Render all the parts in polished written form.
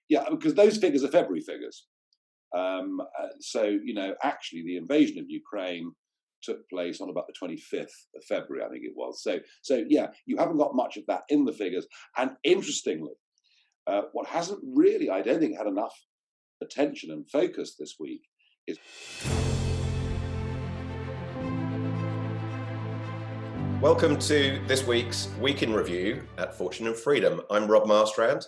Yeah, because those figures are February figures. Actually, the invasion of Ukraine took place on about the 25th of February, I think it was. So you haven't got much of that in the figures. And interestingly, what hasn't really, I don't think, had enough attention and focus this week is. Welcome to this week's Week in Review at Fortune and Freedom. I'm Rob Marstrand.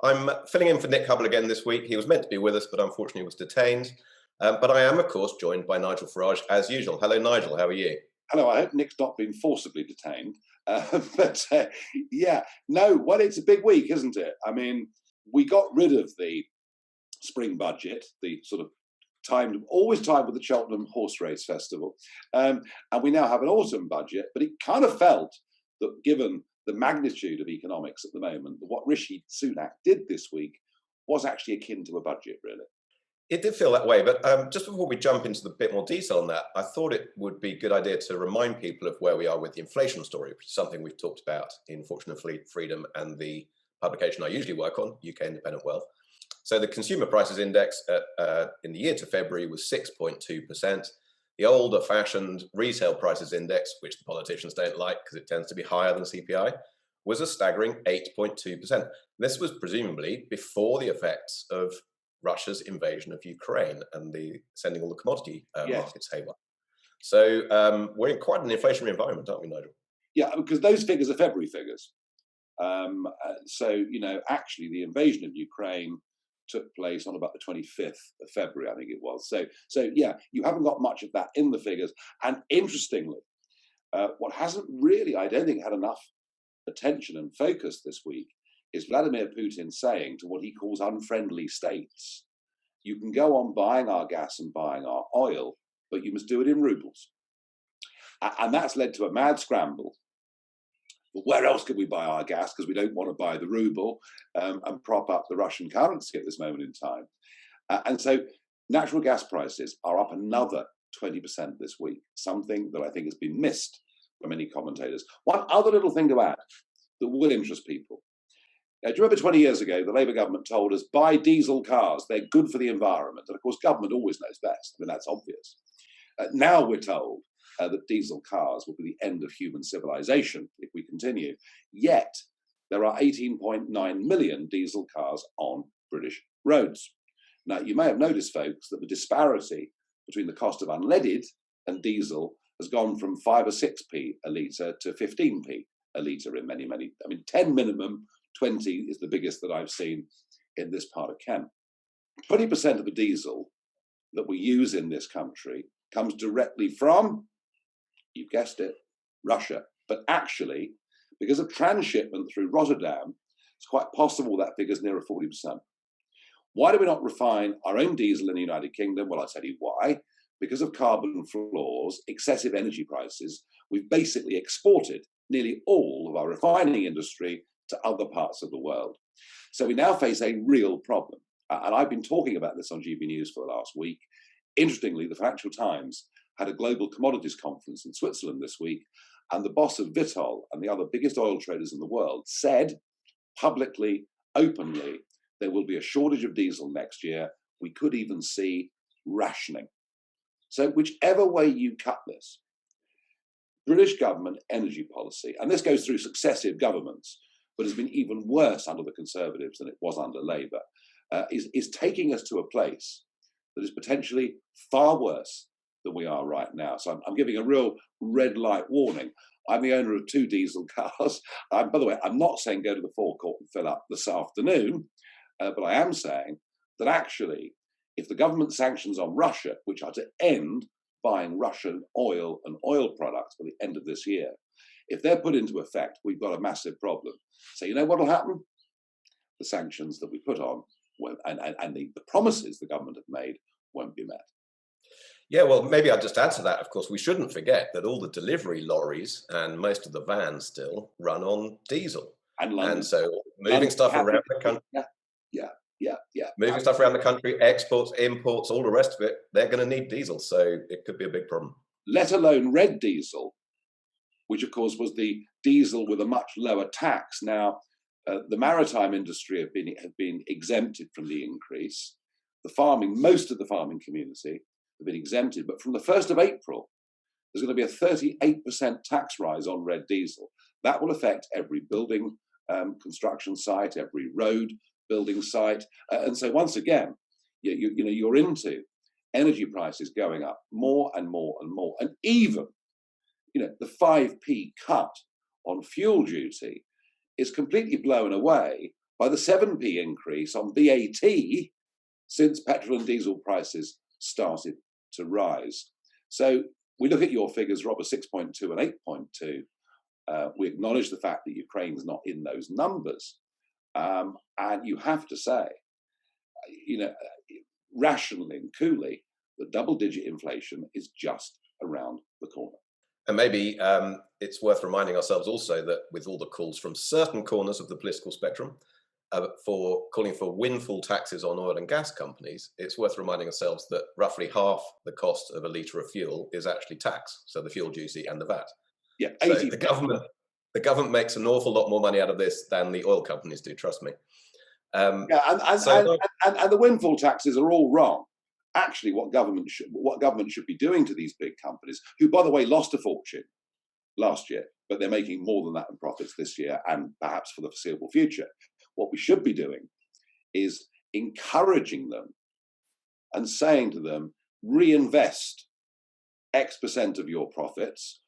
I'm filling in for Nick Hubble again this week. He was meant to be with us, but unfortunately was detained. But I am, of course, joined by Nigel Farage as usual. Hello, Nigel. How are you? Hello. I hope Nick's not been forcibly detained. It's a big week, isn't it? I mean, we got rid of the spring budget, the sort of always timed with the Cheltenham Horse Race Festival. And we now have an autumn budget, but it kind of felt that given the magnitude of economics at the moment, what Rishi Sunak did this week was actually akin to a budget, really. It did feel that way, but just before we jump into the bit more detail on that, I thought it would be a good idea to remind people of where we are with the inflation story, which is something we've talked about in Fortune and Freedom and the publication I usually work on, UK Independent Wealth. So the consumer prices index in the year to February was 6.2%. The older-fashioned retail prices index, which the politicians don't like because it tends to be higher than CPI, was a staggering 8.2%. This was presumably before the effects of Russia's invasion of Ukraine and the sending all the commodity markets haywire. So we're in quite an inflationary environment, aren't we, Nigel? Yeah, because those figures are February figures. Actually, the invasion of Ukraine took place on about the 25th of February, I think it was. So you haven't got much of that in the figures. And interestingly, what hasn't really, I don't think, had enough attention and focus this week is Vladimir Putin saying to what he calls unfriendly states, you can go on buying our gas and buying our oil, but you must do it in rubles. And that's led to a mad scramble. Well, where else can we buy our gas? Because we don't want to buy the ruble and prop up the Russian currency at this moment in time. And so natural gas prices are up another 20% this week, something that I think has been missed by many commentators. One other little thing to add that will interest people. Do you remember 20 years ago, the Labour government told us, buy diesel cars, they're good for the environment. And of course, government always knows best. I mean, that's obvious. Now we're told that diesel cars will be the end of human civilization if we continue. Yet, there are 18.9 million diesel cars on British roads. Now, you may have noticed, folks, that the disparity between the cost of unleaded and diesel has gone from 5 or 6p a litre to 15p a litre in many, 10 minimum, 20 is the biggest that I've seen in this part of Kent. 20% of the diesel that we use in this country comes directly from, you've guessed it, Russia. But actually, because of transshipment through Rotterdam, it's quite possible that figure's nearer 40%. Why do we not refine our own diesel in the United Kingdom? Well, I'll tell you why. Because of carbon floors, excessive energy prices, we've basically exported nearly all of our refining industry to other parts of the world. So we now face a real problem. And I've been talking about this on GB News for the last week. Interestingly, the Financial Times had a global commodities conference in Switzerland this week, and the boss of Vitol and the other biggest oil traders in the world said publicly, openly, there will be a shortage of diesel next year. We could even see rationing. So whichever way you cut this, British government energy policy, and this goes through successive governments, but has been even worse under the Conservatives than it was under Labour, is taking us to a place that is potentially far worse than we are right now. So I'm giving a real red light warning. I'm the owner of 2 diesel cars. By the way, I'm not saying go to the forecourt and fill up this afternoon, but I am saying that actually, if the government sanctions on Russia, which are to end buying Russian oil and oil products by the end of this year, if they're put into effect, we've got a massive problem. So you know what will happen? The sanctions that we put on and the promises the government have made won't be met. Yeah, well, maybe I'll just add to that. Of course, we shouldn't forget that all the delivery lorries and most of the vans still run on diesel. And so moving stuff around the country. Yeah. Moving stuff around the country, exports, imports, all the rest of it, they're going to need diesel. So it could be a big problem. Let alone red diesel, which of course was the diesel with a much lower tax. Now, The maritime industry have been exempted from the increase. Most of the farming community have been exempted, but from the 1st of April, there's going to be a 38% tax rise on red diesel. That will affect every building construction site, every road building site. And so once again, you're into energy prices going up more and more and more. And even, the 5p cut on fuel duty is completely blown away by the 7p increase on VAT since petrol and diesel prices started to rise. So we look at your figures, Robert, 6.2 and 8.2. We acknowledge the fact that Ukraine's not in those numbers. And you have to say, rationally and coolly, that double-digit inflation is just around the corner. And maybe it's worth reminding ourselves also that with all the calls from certain corners of the political spectrum for calling for windfall taxes on oil and gas companies, it's worth reminding ourselves that roughly half the cost of a litre of fuel is actually tax, so the fuel duty and the VAT. Yeah, so the government makes an awful lot more money out of this than the oil companies do, trust me. And the windfall taxes are all wrong. Actually, what government should be doing to these big companies, who, by the way, lost a fortune last year, but they're making more than that in profits this year and perhaps for the foreseeable future. What we should be doing is encouraging them and saying to them, reinvest X% of your profits,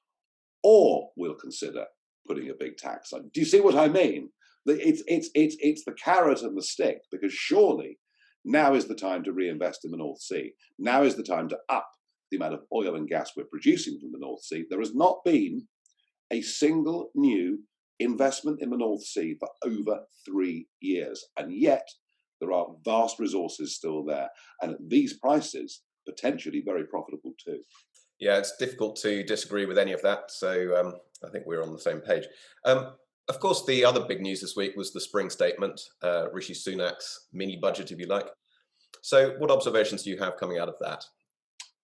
or we'll consider putting a big tax on. Do you see what I mean? It's the carrot and the stick, because surely now is the time to reinvest in the North Sea. Now is the time to up the amount of oil and gas we're producing from the North Sea. There has not been a single new investment in the North Sea for over 3 years. And yet there are vast resources still there. And at these prices, potentially very profitable too. Yeah, it's difficult to disagree with any of that. So I think we're on the same page. Of course, the other big news this week was the spring statement, Rishi Sunak's mini budget, if you like. So what observations do you have coming out of that?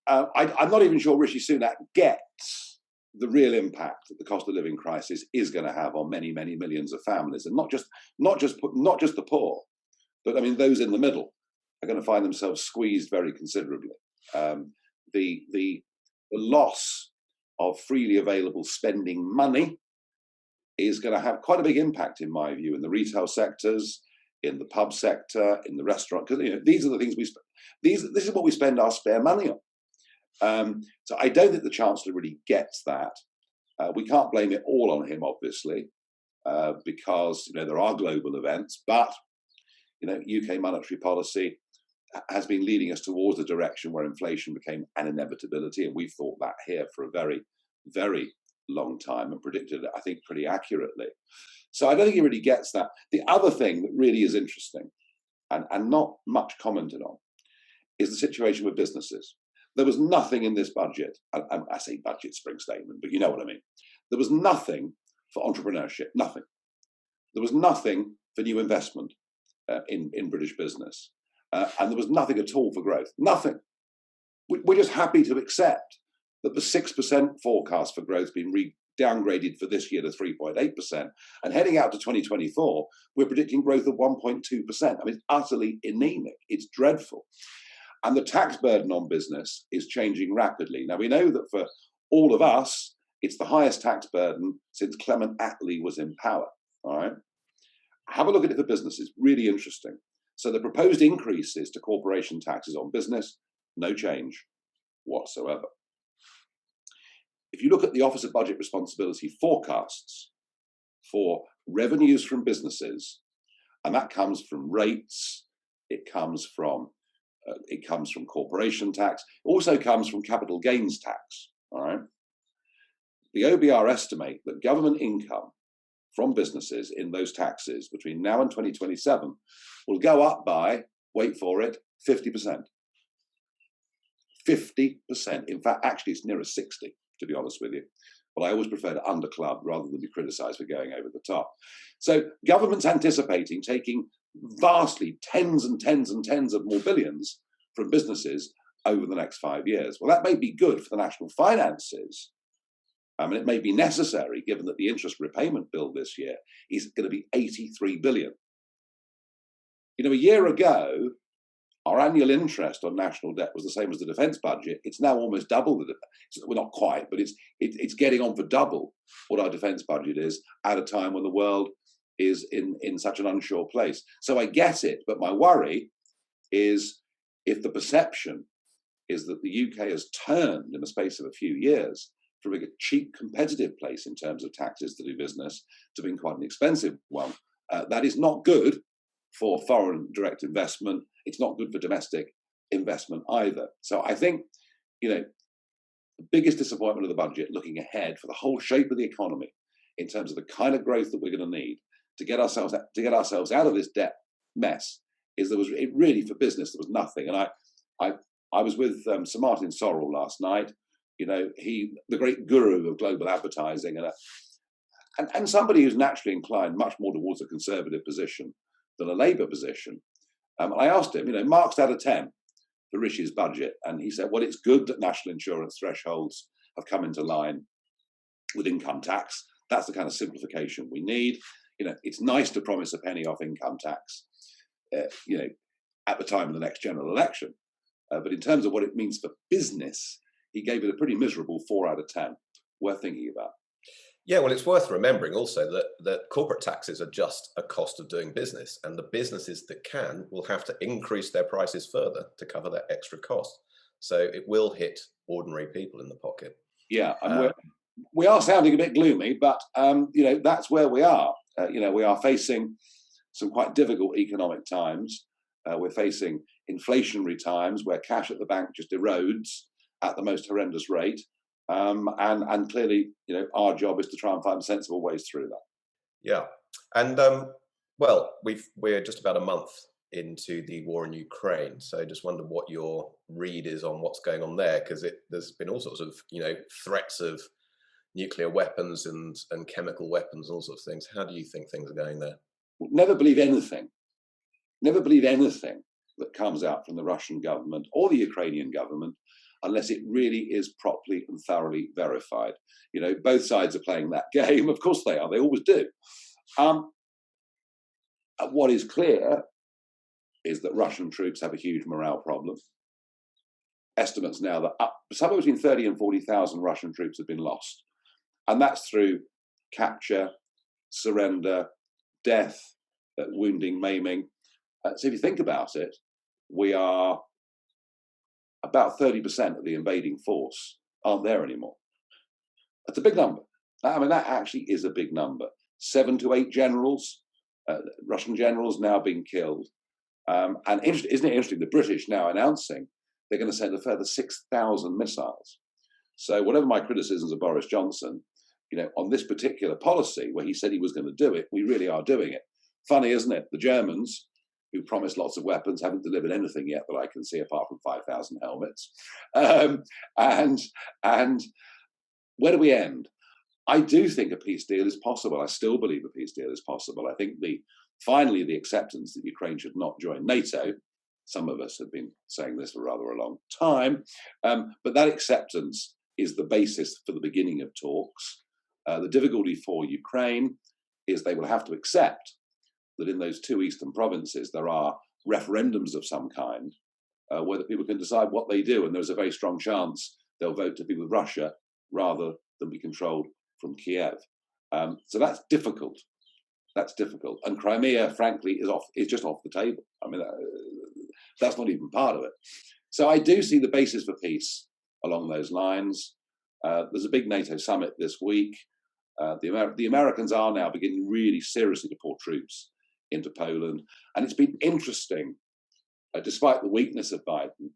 I'm not even sure Rishi Sunak gets the real impact that the cost of living crisis is going to have on many, many millions of families, and not just the poor, but I mean those in the middle are going to find themselves squeezed very considerably. The loss of freely available spending money is going to have quite a big impact, in my view, in the retail sectors, in the pub sector, in the restaurant, because these are the things this is what we spend our spare money on. So I don't think the Chancellor really gets that. We can't blame it all on him, obviously, because there are global events, but UK monetary policy has been leading us towards a direction where inflation became an inevitability, and we've thought that here for a very, very long time and predicted it, I think, pretty accurately. So I don't think he really gets that. The other thing that really is interesting and not much commented on is the situation with businesses. There was nothing in this budget, I say budget spring statement, but you know what I mean. There was nothing for entrepreneurship, nothing. There was nothing for new investment in British business. And there was nothing at all for growth, nothing. We're just happy to accept that the 6% forecast for growth has been downgraded for this year to 3.8%. And heading out to 2024, we're predicting growth of 1.2%. I mean, it's utterly anemic. It's dreadful. And the tax burden on business is changing rapidly. Now, we know that for all of us, it's the highest tax burden since Clement Attlee was in power. All right. Have a look at it for businesses. Really interesting. So the proposed increases to corporation taxes on business, no change whatsoever. If you look at the Office of Budget Responsibility forecasts for revenues from businesses, and that comes from rates, it comes from corporation tax, also comes from capital gains tax. All right. The OBR estimate that government income from businesses in those taxes between now and 2027 will go up by, wait for it, 50%. 50%. In fact, actually, it's nearer 60, to be honest with you. But I always prefer to underclub rather than be criticised for going over the top. So government's anticipating taking vastly tens and tens and tens of more billions from businesses over the next 5 years. Well, that may be good for the national finances, And it may be necessary, given that the interest repayment bill this year is going to be 83 billion. A year ago, our annual interest on national debt was the same as the defence budget. It's now almost double well, not quite, but it's getting on for double what our defence budget is at a time when the world is in such an unsure place. So I get it, but my worry is if the perception is that the UK has turned in the space of a few years from being a cheap, competitive place in terms of taxes to do business to being quite an expensive one, that is not good for foreign direct investment. It's not good for domestic investment either. So I think, the biggest disappointment of the budget looking ahead for the whole shape of the economy in terms of the kind of growth that we're going to need to get ourselves out of this debt mess is really for business there was nothing. And I was with Sir Martin Sorrell last night, the great guru of global advertising and somebody who's naturally inclined much more towards a conservative position than a Labour position. I asked him, marks out of 10 for Rishi's budget. And he said, well, it's good that national insurance thresholds have come into line with income tax. That's the kind of simplification we need. It's nice to promise a penny off income tax, at the time of the next general election. But in terms of what it means for business, he gave it a pretty miserable 4 out of 10. Worth thinking about. Yeah, well, it's worth remembering also that corporate taxes are just a cost of doing business, and the businesses that can will have to increase their prices further to cover that extra cost. So it will hit ordinary people in the pocket. Yeah, and we are sounding a bit gloomy, but that's where we are. We are facing some quite difficult economic times. We're facing inflationary times where cash at the bank just erodes at the most horrendous rate. And clearly, our job is to try and find sensible ways through that. Yeah. And, we're just about a month into the war in Ukraine. So I just wonder what your read is on what's going on there, because there's been all sorts of, threats of nuclear weapons and chemical weapons and all sorts of things. How do you think things are going there? Never believe anything. Never believe anything that comes out from the Russian government or the Ukrainian government unless it really is properly and thoroughly verified. Both sides are playing that game. Of course they are. They always do. What is clear is that Russian troops have a huge morale problem. Estimates now that somewhere between 30 and 40,000 Russian troops have been lost. And that's through capture, surrender, death, wounding, maiming. So if you think about it, we are about 30% of the invading force aren't there anymore. That's a big number. I mean, that actually is a big number. 7 to 8 generals, Russian generals now being killed. And isn't it interesting, the British now announcing they're going to send a further 6,000 missiles. So whatever my criticisms of Boris Johnson, on this particular policy where he said he was going to do it, we really are doing it. Funny, isn't it? The Germans, who promised lots of weapons, haven't delivered anything yet that I can see apart from 5,000 helmets. And where do we end? I do think a peace deal is possible. I still believe a peace deal is possible. I think finally the acceptance that Ukraine should not join NATO, some of us have been saying this for rather a long time, but that acceptance is the basis for the beginning of talks. The difficulty for Ukraine is they will have to accept that in those 2 eastern provinces there are referendums of some kind where the people can decide what they do, and there's a very strong chance they'll vote to be with Russia rather than be controlled from Kiev. So that's difficult. That's difficult. And Crimea, frankly, is just off the table. I mean, that's not even part of it. So I do see the basis for peace along those lines. There's a big NATO summit this week. The Americans are now beginning really seriously to pour troops into Poland. And it's been interesting, despite the weakness of Biden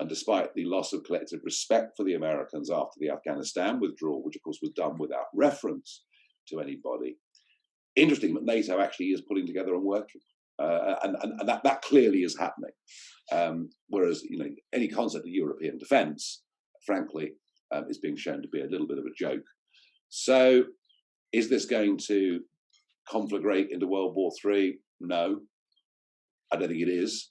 and despite the loss of collective respect for the Americans after the Afghanistan withdrawal, which of course was done without reference to anybody. Interesting that NATO actually is pulling together and working. And that clearly is happening. Whereas, any concept of European defence, frankly, is being shown to be a little bit of a joke. So is this going to conflagrate into World War III? No, I don't think it is.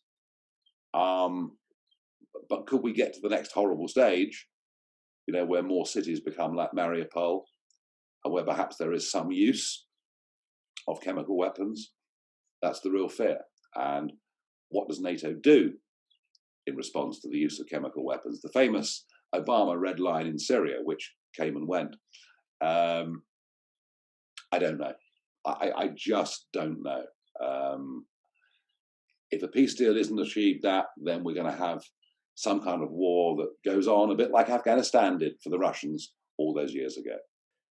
But could we get to the next horrible stage? where more cities become like Mariupol, and where perhaps there is some use of chemical weapons. That's the real fear. And what does NATO do in response to the use of chemical weapons? The famous Obama red line in Syria, which came and went. I don't know. I just don't know. If a peace deal isn't achieved, then we're going to have some kind of war that goes on a bit like Afghanistan did for the Russians all those years ago.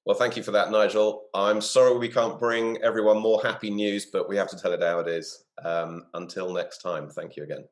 Well, thank you for that, Nigel. I'm sorry we can't bring everyone more happy news, but we have to tell it how it is. Until next time, thank you again.